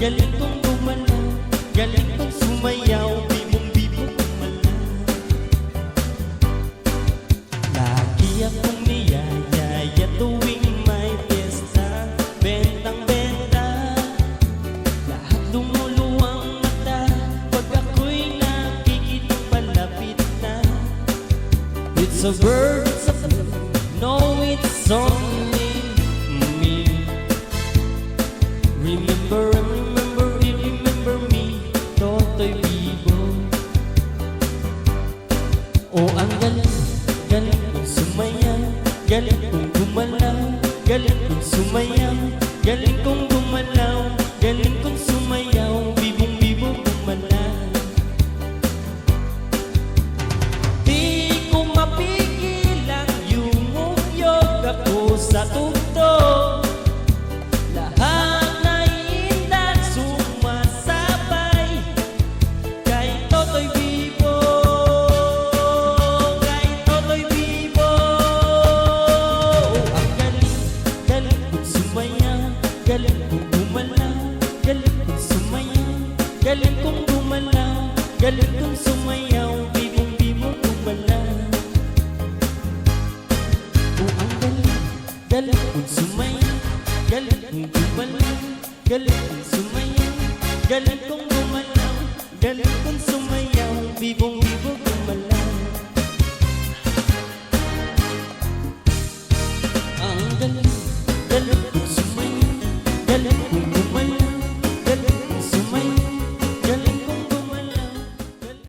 galing kong gumalaw, galing kong sumayaw, bibong-bibong gumalaw. Lagi akong niyayaya tuwing may piyesta, bentang-benta, lahat lumuluwang mata pag ako'y nakikitang palapit na. It's a bird, it's a bird, no, it's only me. Remember, remember me, Totoy Bibo. Oh, ang galing, galing kong sumayaw, galing kong gumalaw, galing kong sumayaw, galing kong gumalaw, galing kong sumayaw, bibong-bibo gumalaw. Di ko mapigilan yumuyog ako sa tugtog. Lahat na indat sumasabay kay Totoy Bibo, kay Totoy Bibo. Ang galing, galing kong sumayaw, galing kong gumalaw, galing kong sumayaw, galing kong gumalaw, galing kong sumayaw, bibong-bibo gumalaw. Ang galing, galing kong sumayaw, galing kong gumalaw, galing kong sumayaw, galing